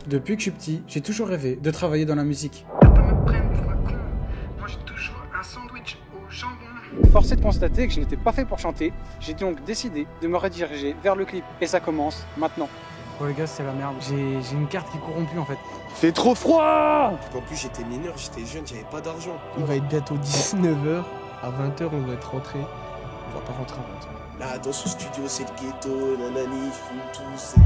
Depuis que je suis petit, j'ai toujours rêvé de travailler dans la musique. Certains me prennent pour un con. Moi j'ai toujours un sandwich au jambon. Force est de constater que je n'étais pas fait pour chanter, j'ai donc décidé de me rediriger vers le clip. Et ça commence maintenant. Oh les gars, c'est la merde. J'ai une carte qui est corrompue en fait. C'est trop froid! En plus j'étais mineur, j'étais jeune, j'avais pas d'argent. Il va être bientôt 19h. À 20h, on doit être rentré. On va pas rentrer en fait. Là, dans ce studio, c'est le ghetto, nanani, ils fument tout, c'est...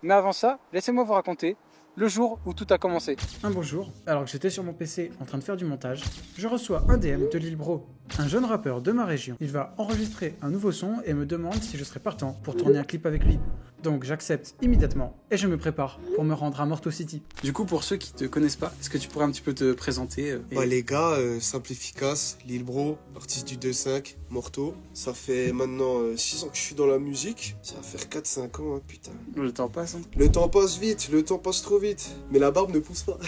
Mais avant ça, laissez-moi vous raconter le jour où tout a commencé. Un beau jour, alors que j'étais sur mon PC en train de faire du montage, je reçois un DM de Lil Bro, un jeune rappeur de ma région. Il va enregistrer un nouveau son et me demande si je serais partant pour tourner un clip avec lui. Donc j'accepte immédiatement et je me prépare pour me rendre à Morto City. Du coup, pour ceux qui te connaissent pas, est-ce que tu pourrais un petit peu te présenter Bah les gars, simple efficace, Lil Bro, artiste du 2-5, Morto. Ça fait maintenant 6 ans que je suis dans la musique. Ça va faire 4-5 ans, hein, putain. Le temps passe, hein. Le temps passe vite, le temps passe trop vite. Mais la barbe ne pousse pas.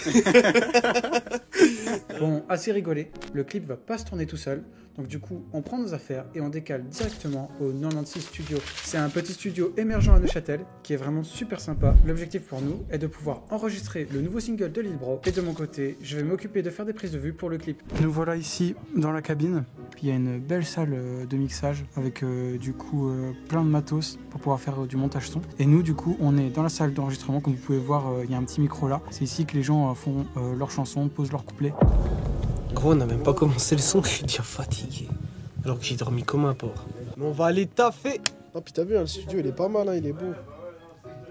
Bon, assez rigolé, le clip va pas se tourner tout seul. Donc du coup, on prend nos affaires et on décale directement au 96 Studio. C'est un petit studio émergent à Neuchâtel qui est vraiment super sympa. L'objectif pour nous est de pouvoir enregistrer le nouveau single de Lil Bro. Et de mon côté, je vais m'occuper de faire des prises de vue pour le clip. Nous voilà ici dans la cabine. Il y a une belle salle de mixage avec du coup plein de matos pour pouvoir faire du montage son. Et nous du coup, on est dans la salle d'enregistrement. Comme vous pouvez voir, il y a un petit micro là. C'est ici que les gens font leurs chansons, posent leurs couplets. Gros, on n'a même pas commencé le son, je suis déjà fatigué. Alors que j'ai dormi comme un porc. Mais on va aller taffer. Ah, puis t'as vu, hein, le studio il est pas mal, hein, il est beau.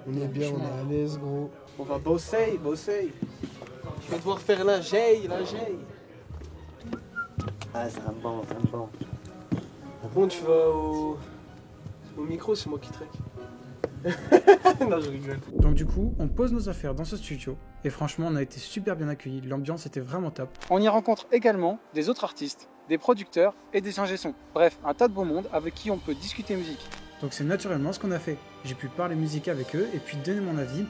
On est bien, on est à l'aise, gros. On va bosser. Je vais devoir faire la geille. Ah, c'est un bon. Bon, tu vas au micro, c'est moi qui traque. Non, je rigole. Donc du coup, on pose nos affaires dans ce studio et franchement, on a été super bien accueillis. L'ambiance était vraiment top. On y rencontre également des autres artistes, des producteurs et des ingé sons. Bref, un tas de beau monde avec qui on peut discuter musique. Donc c'est naturellement ce qu'on a fait. J'ai pu parler musique avec eux et puis donner mon avis.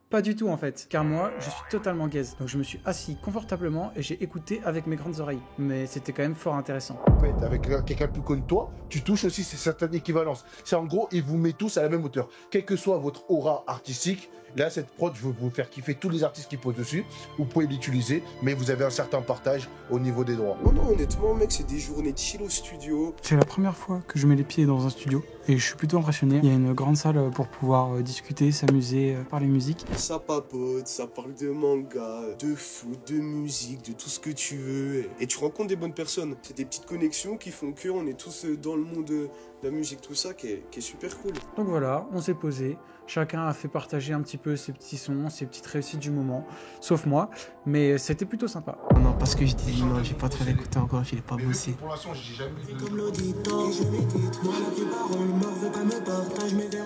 Pas du tout en fait, car moi je suis totalement gaze. Donc je me suis assis confortablement et j'ai écouté avec mes grandes oreilles. Mais c'était quand même fort intéressant. En fait, avec quelqu'un plus connu que toi, tu touches aussi certaines équivalences. C'est en gros, il vous met tous à la même hauteur. Quelle que soit votre aura artistique, là cette prod, je veux vous faire kiffer tous les artistes qui posent dessus. Vous pouvez l'utiliser, mais vous avez un certain partage au niveau des droits. Oh non, honnêtement, mec, c'est des journées de chill au studio. C'est la première fois que je mets les pieds dans un studio et je suis plutôt impressionné. Il y a une grande salle pour pouvoir discuter, s'amuser, parler musique. Ça papote, ça parle de manga, de foot, de musique, de tout ce que tu veux. Et tu rencontres des bonnes personnes. C'est des petites connexions qui font qu'on est tous dans le monde de la musique, tout ça, qui est super cool. Donc voilà, on s'est posé. Chacun a fait partager un petit peu ses petits sons, ses petites réussites du moment, sauf moi, mais c'était plutôt sympa. Non, parce que je dis non, j'ai pas te faire écouter encore, j'ai pas bossé. Pour l'instant, j'ai jamais vu de... Comme l'auditeur, je médite. Moi, la plupart, on ne veut pas me partage, mais des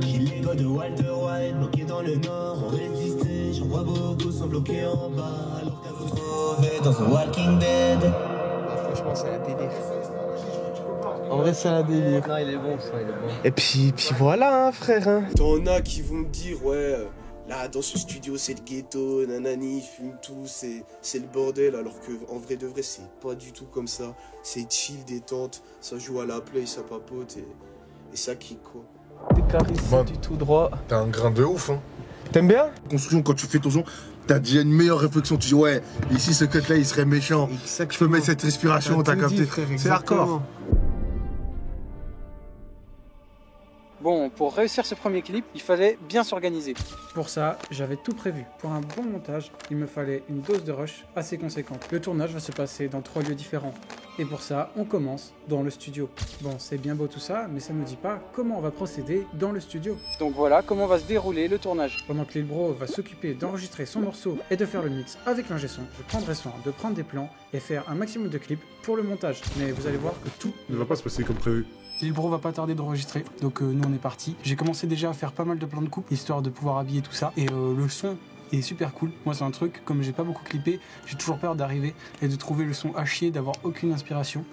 J'ai l'ego de Walter White, bloqué dans le nord, on résistait. J'en vois beaucoup sont bloqués en bas, alors qu'à vous trouver dans un Walking Dead. Franchement, c'est la délire. En vrai, c'est la délire. Non, il est bon, ça, il est bon. Et puis voilà, hein, frère. Hein. T'en as qui vont te dire, ouais, là, dans ce studio, c'est le ghetto, nanani, ils fument tout, c'est le bordel, alors que en vrai de vrai, c'est pas du tout comme ça. C'est chill, détente, ça joue à la play, ça papote et ça kick, quoi. T'es carré, du tout droit. T'as un grain de ouf, hein. T'aimes bien? Construction, quand tu fais ton son, t'as déjà une meilleure réflexion. Tu dis, ouais, ici, ce cut-là, il serait méchant. Exactement. Je peux mettre cette respiration, t'as capté. C'est hardcore. Bon, pour réussir ce premier clip, il fallait bien s'organiser. Pour ça, j'avais tout prévu. Pour un bon montage, il me fallait une dose de rush assez conséquente. Le tournage va se passer dans 3 lieux différents. Et pour ça, on commence dans le studio. Bon, c'est bien beau tout ça, mais ça ne nous dit pas comment on va procéder dans le studio. Donc voilà comment va se dérouler le tournage. Pendant que Lil Bro va s'occuper d'enregistrer son morceau et de faire le mix avec l'ingé son, je prendrai soin de prendre des plans et faire un maximum de clips pour le montage. Mais vous allez voir que tout ne va pas se passer comme prévu. Lil Bro va pas tarder d'enregistrer, donc nous on est parti. J'ai commencé déjà à faire pas mal de plans de coupe, histoire de pouvoir habiller tout ça. Et le son est super cool. Moi c'est un truc, comme j'ai pas beaucoup clippé, j'ai toujours peur d'arriver et de trouver le son à chier, d'avoir aucune inspiration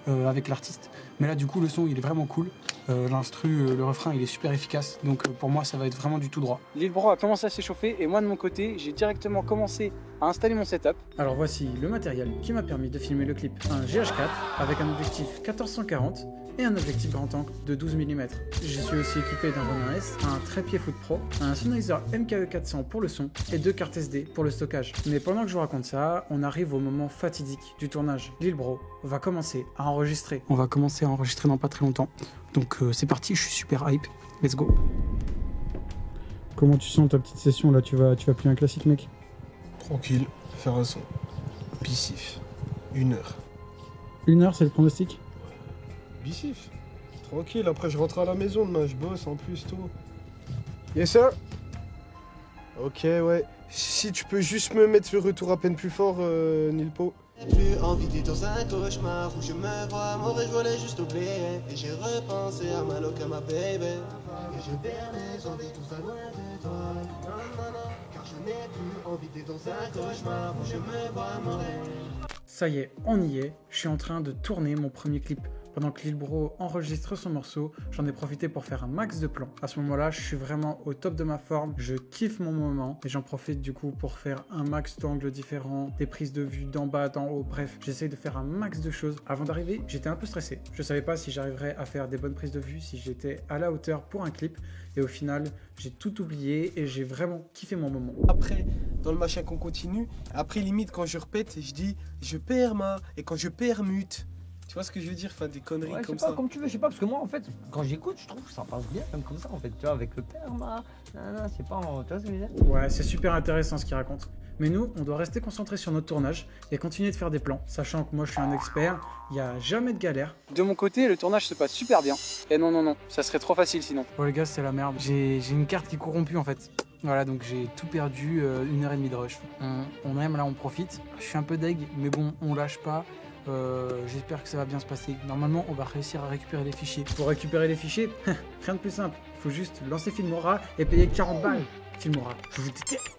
avec l'artiste. Mais là du coup le son il est vraiment cool. L'instru, le refrain il est super efficace, donc pour moi ça va être vraiment du tout droit. Lil Bro a commencé à s'échauffer et moi de mon côté j'ai directement commencé à installer mon setup. Alors voici le matériel qui m'a permis de filmer le clip. Un GH4 avec un objectif 1440 et un objectif grand angle de 12 mm. Je suis aussi équipé d'un Ronin S, un trépied Foot Pro, un Sennheiser MKE 400 pour le son et 2 cartes SD pour le stockage. Mais pendant que je vous raconte ça, on arrive au moment fatidique du tournage. Lil Bro va commencer à enregistrer. On va commencer à enregistrer dans pas très longtemps. Donc c'est parti, je suis super hype. Let's go. Comment tu sens ta petite session là? Tu vas plier un classique, mec? Tranquille, faire un son. Bissif. 1 heure. 1 heure, c'est le pronostic? Bissif. Tranquille, après je rentre à la maison demain, je bosse en plus, tout. Yes sir. Ok, ouais. Si tu peux juste me mettre le retour à peine plus fort, Nilpo. Plus envie d'être dans un cauchemar où je me vois mourir, je voulais juste oublier. Et j'ai repensé à ma loca, ma baby. Et je perds les envies, tout ça loin de toi. Non, non, non, car je n'ai plus envie d'être dans un cauchemar où je me vois mourir. Ça y est, on y est. Je suis en train de tourner mon premier clip. Pendant que Lil Bro enregistre son morceau, j'en ai profité pour faire un max de plans. À ce moment-là, je suis vraiment au top de ma forme, je kiffe mon moment et j'en profite du coup pour faire un max d'angles différents, des prises de vue d'en bas, d'en haut, bref, j'essaye de faire un max de choses. Avant d'arriver, j'étais un peu stressé. Je savais pas si j'arriverais à faire des bonnes prises de vue, si j'étais à la hauteur pour un clip et au final, j'ai tout oublié et j'ai vraiment kiffé mon moment. Après, dans le machin qu'on continue, après limite quand je répète, je dis je perds et quand je permute. Tu vois ce que je veux dire? Enfin, des conneries comme ça. Comme tu veux, je sais pas, parce que moi, en fait, quand j'écoute, je trouve que ça passe bien, même comme ça, en fait. Tu vois, avec le perma, c'est pas. Tu vois ce que je veux dire? Ouais, c'est super intéressant ce qu'il raconte. Mais nous, on doit rester concentré sur notre tournage et continuer de faire des plans, sachant que moi je suis un expert, il n'y a jamais de galère. De mon côté, le tournage se passe super bien. Et non, ça serait trop facile sinon. Bon les gars, c'est la merde. J'ai une carte qui est corrompue en fait. Voilà, donc j'ai tout perdu, 1h30 de rush. On aime, là on profite. Je suis un peu deg, mais bon, on lâche pas. J'espère que ça va bien se passer. Normalement, on va réussir à récupérer les fichiers. Pour récupérer les fichiers, rien de plus simple. Il faut juste lancer Filmora et payer 40 balles. Filmora, je vous déteste.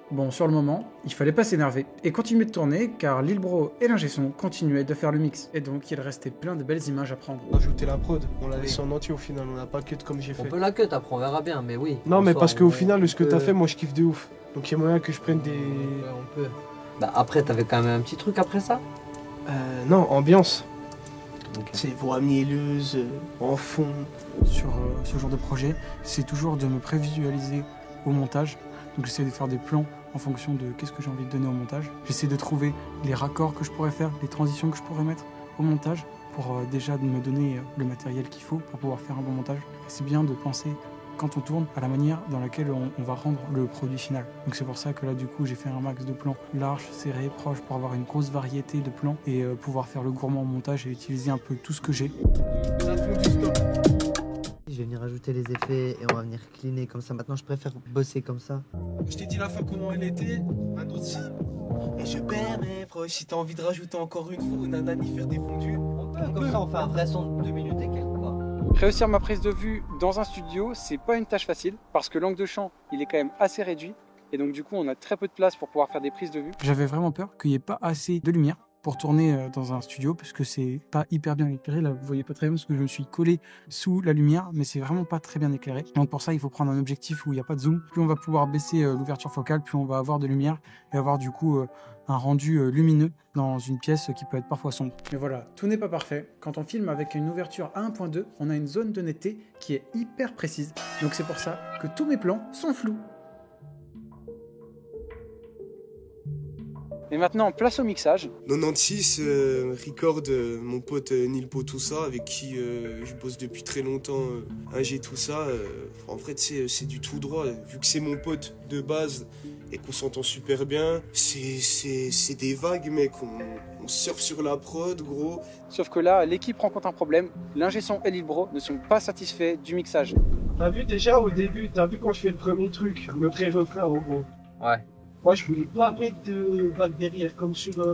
Bon, sur le moment, il fallait pas s'énerver et continuer de tourner car Lil Bro et l'ingé son continuaient de faire le mix. Et donc, il restait plein de belles images à prendre. Ajouter la prod, on l'a laissé en entier au final, on n'a pas cut comme j'ai fait. On peut la cut après, on verra bien, mais oui. Non, mais parce qu'au final, ce que t'as fait, moi je kiffe de ouf. Donc il y a moyen que je prenne des. Ouais, on peut. Bah, après, t'avais quand même un petit truc après ça? Non, ambiance. Okay. C'est voix mielleuse, en fond. Sur ce genre de projet, c'est toujours de me prévisualiser au montage. Donc j'essaie de faire des plans en fonction de qu'est-ce que j'ai envie de donner au montage. J'essaie de trouver les raccords que je pourrais faire, les transitions que je pourrais mettre au montage pour déjà me donner le matériel qu'il faut pour pouvoir faire un bon montage. C'est bien de penser quand on tourne à la manière dans laquelle on va rendre le produit final. Donc c'est pour ça que là du coup j'ai fait un max de plans larges, serrés, proches pour avoir une grosse variété de plans et pouvoir faire le gourmand au montage et utiliser un peu tout ce que j'ai. Je vais venir ajouter les effets et on va venir cleaner comme ça. Maintenant je préfère bosser comme ça. Je t'ai dit la fin comment elle était, un autre si. Et je perds mes proches, si t'as envie de rajouter encore une fois, nanani faire des fondus. Comme ça on fait un vrai son de 2 minutes et quelques quoi. Réussir ma prise de vue dans un studio, c'est pas une tâche facile parce que l'angle de champ, il est quand même assez réduit et donc du coup, on a très peu de place pour pouvoir faire des prises de vue. J'avais vraiment peur qu'il n'y ait pas assez de lumière pour tourner dans un studio parce que c'est pas hyper bien éclairé. Là, vous voyez pas très bien parce que je me suis collé sous la lumière, mais c'est vraiment pas très bien éclairé. Donc pour ça, il faut prendre un objectif où il n'y a pas de zoom. Plus on va pouvoir baisser l'ouverture focale, plus on va avoir de lumière et avoir du coup un rendu lumineux dans une pièce qui peut être parfois sombre. Mais voilà, tout n'est pas parfait. Quand on filme avec une ouverture à 1.2, on a une zone de netteté qui est hyper précise. Donc c'est pour ça que tous mes plans sont flous. Et maintenant, place au mixage. 96, record, mon pote Nilpo tout ça, avec qui je bosse depuis très longtemps, ingé tout ça. En vrai, c'est du tout droit. Vu que c'est mon pote de base et qu'on s'entend super bien, c'est des vagues, mec. On surfe sur la prod, gros. Sauf que là, l'équipe rencontre un problème. L'ingé son et Lil Bro ne sont pas satisfaits du mixage. T'as vu déjà au début, t'as vu quand je fais le premier truc, le pré-refrain en gros. Ouais. Moi, je voulais pas mettre de vague derrière comme sur là.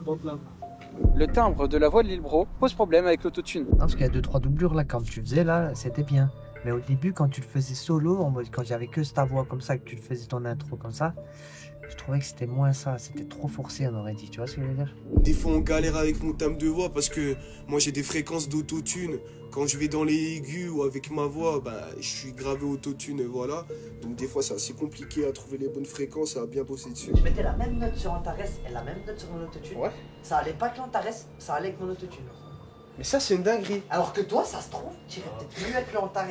Le timbre de la voix de Lil Bro pose problème avec l'autotune. Non, parce qu'il y a 2-3 doublures là, quand tu faisais là, c'était bien. Mais au début, quand tu le faisais solo, en mode quand j'avais que ta voix comme ça, que tu le faisais ton intro comme ça, je trouvais que c'était moins ça, c'était trop forcé, on aurait dit, tu vois ce que je veux dire? Des fois on galère avec mon timbre de voix parce que moi j'ai des fréquences d'autotune. Quand je vais dans les aigus ou avec ma voix, bah, je suis gravé autotune, voilà. Donc des fois c'est assez compliqué à trouver les bonnes fréquences, à bien bosser dessus. Je mettais la même note sur Antares et la même note sur mon autotune. Ouais. Ça allait pas que l'Antares, ça allait avec mon autotune. Mais ça, c'est une dinguerie. Alors que toi, ça se trouve, tu irais peut-être mieux avec l'Antares.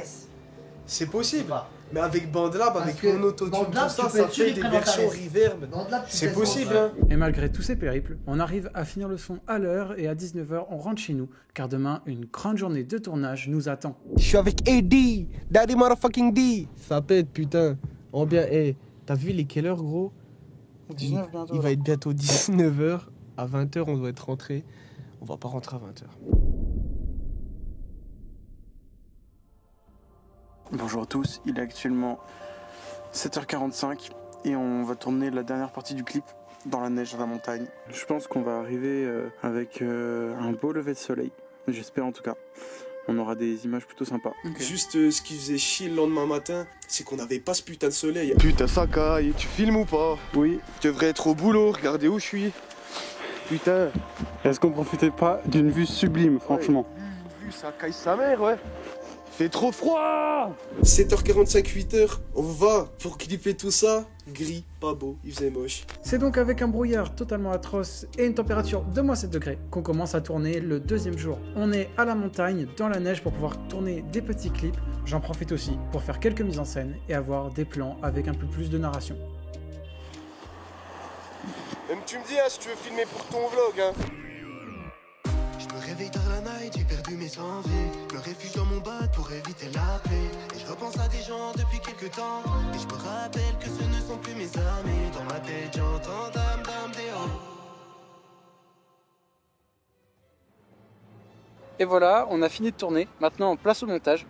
C'est possible. Mais avec BandLab, avec que mon autotune, tout BandLab, ça, tu peux ça être sûr fait qu'ils des prennent versions Antares. reverb. BandLab, tu C'est fais possible, ça. hein. Et malgré tous ces périples, on arrive à finir le son à l'heure et à 19h, on rentre chez nous, car demain, une grande journée de tournage nous attend. Je suis avec AD, Daddy motherfucking D. Ça pète, putain. En bien, t'as vu, il est quelle heure, gros? 19 bientôt. Il va être bientôt 19h. À 20h, on doit être rentré. On va pas rentrer à 20h. Bonjour à tous, il est actuellement 7h45 et on va tourner la dernière partie du clip dans la neige à la montagne. Je pense qu'on va arriver avec un beau lever de soleil, j'espère en tout cas. On aura des images plutôt sympas. Okay. Juste ce qui faisait chier le lendemain matin, c'est qu'on n'avait pas ce putain de soleil. Putain, ça caille, tu filmes ou pas? Oui. Je devrais être au boulot, regardez où je suis. Putain. Est-ce qu'on profitait pas d'une vue sublime, franchement? Une vue, ça caille sa mère, ouais. Fait trop froid. 7h45, 8h, on va pour clipper tout ça. Gris, pas beau, il faisait moche. C'est donc avec un brouillard totalement atroce et une température de moins 7 degrés qu'on commence à tourner le deuxième jour. On est à la montagne, dans la neige pour pouvoir tourner des petits clips. J'en profite aussi pour faire quelques mises en scène et avoir des plans avec un peu plus de narration. Même tu me dis si tu veux filmer pour ton vlog, hein. Je me réveille tard la night, j'ai perdu mes envies. Me réfugie dans mon bat pour éviter la pluie. Et je repense à des gens depuis quelques temps. Et je me rappelle que ce ne sont plus mes amis. Dans ma tête j'entends dame dame des hauts. Et voilà, on a fini de tourner. Maintenant, place au montage.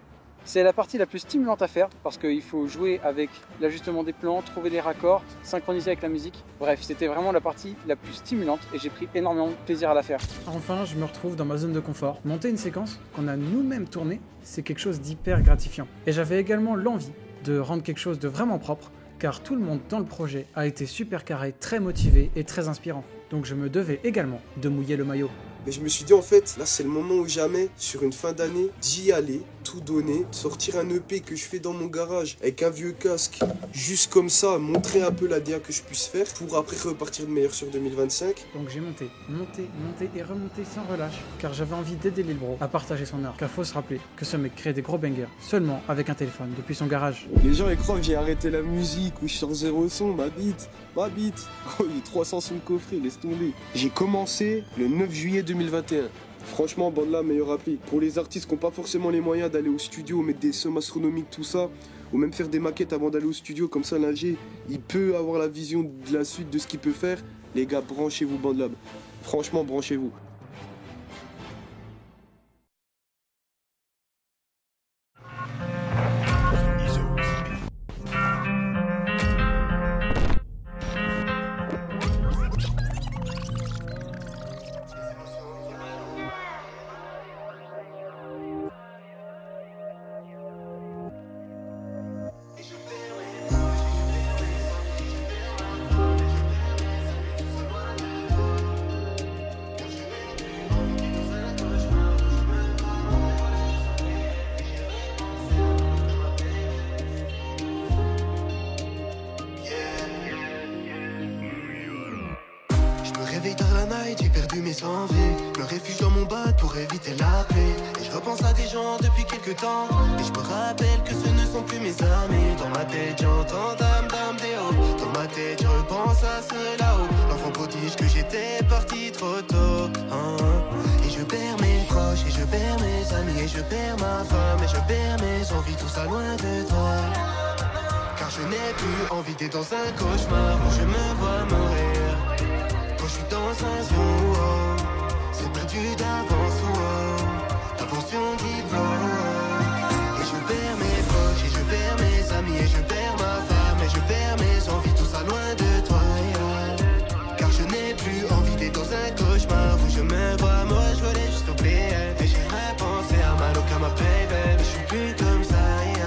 C'est la partie la plus stimulante à faire parce qu'il faut jouer avec l'ajustement des plans, trouver les raccords, synchroniser avec la musique. Bref, c'était vraiment la partie la plus stimulante et j'ai pris énormément de plaisir à la faire. Enfin, je me retrouve dans ma zone de confort. Monter une séquence qu'on a nous-mêmes tournée, c'est quelque chose d'hyper gratifiant. Et j'avais également l'envie de rendre quelque chose de vraiment propre car tout le monde dans le projet a été super carré, très motivé et très inspirant. Donc je me devais également de mouiller le maillot. Mais je me suis dit en fait, là c'est le moment ou jamais, sur une fin d'année, d'y aller, tout donner, sortir un EP que je fais dans mon garage avec un vieux casque, juste comme ça, montrer un peu la DA que je puisse faire pour après repartir de meilleur sur 2025. Donc j'ai monté et remonté sans relâche car j'avais envie d'aider Lil Bro à partager son art. Car faut se rappeler que ce mec crée des gros bangers seulement avec un téléphone depuis son garage. Les gens ils croient que j'ai arrêté la musique ou je sors zéro son, ma bite. Oh, il y a 300 sons de coffret, laisse tomber. J'ai commencé le 9 juillet 2021. Franchement, BandLab, meilleure appli. Pour les artistes qui n'ont pas forcément les moyens d'aller au studio, mettre des sommes astronomiques, tout ça, ou même faire des maquettes avant d'aller au studio, comme ça l'ingé, il peut avoir la vision de la suite de ce qu'il peut faire. Les gars, branchez-vous BandLab. Franchement, branchez-vous. J'ai perdu mes envies, me réfugie dans mon bat pour éviter la pluie. Et je repense à des gens depuis quelques temps. Et je me rappelle que ce ne sont plus mes amis. Dans ma tête j'entends dame dame des hauts. Dans ma tête je repense à ceux là-haut. L'enfant prodige que j'étais parti trop tôt, hein. Et je perds mes proches, et je perds mes amis, et je perds ma femme, et je perds mes envies, tout ça loin de toi. Car je n'ai plus envie d'être dans un cauchemar où je me vois mourir. Quand je suis dans un zoo, c'est perdu d'avance, l'attention qui pleure. Et je perds mes proches, et je perds mes amis, et je perds ma femme, et je perds mes envies, tout ça loin de toi, yeah. Car je n'ai plus envie d'être dans un cauchemar où je me vois, moi je voulais juste oublier. Et j'ai repensé à ma loca, ma baby, mais je suis plus comme ça, yeah.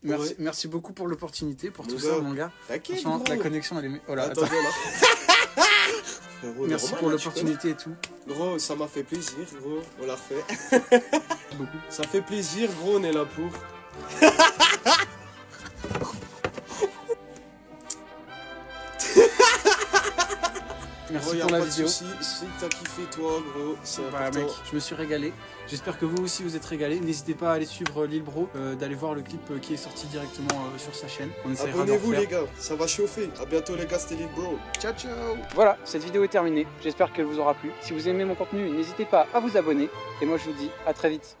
Merci, Ouais. merci beaucoup pour l'opportunité, pour tout Mon ça, gars. mon gars. T'inquiète, Franchement, gros. la connexion, elle est... Oh là, Attends, attends. là. Frérot, Merci normal, pour là, tu l'opportunité et tout. connais. Gros, ça m'a fait plaisir, gros. On l'a refait. Beaucoup. Ça fait plaisir, gros, on est là pour. Merci Gros, y a pour la pas de vidéo. souci. Si t'as kiffé, toi, gros, c'est Bah important. mec, je me suis régalé. J'espère que vous aussi vous êtes régalés. N'hésitez pas à aller suivre Lil Bro, d'aller voir le clip qui est sorti directement sur sa chaîne. On essaiera d'en Abonnez-vous, refaire. les gars. Ça va chauffer. À bientôt, les gars. C'était Lil Bro. Ciao, ciao. Voilà, cette vidéo est terminée. J'espère qu'elle vous aura plu. Si vous aimez mon contenu, n'hésitez pas à vous abonner. Et moi je vous dis à très vite.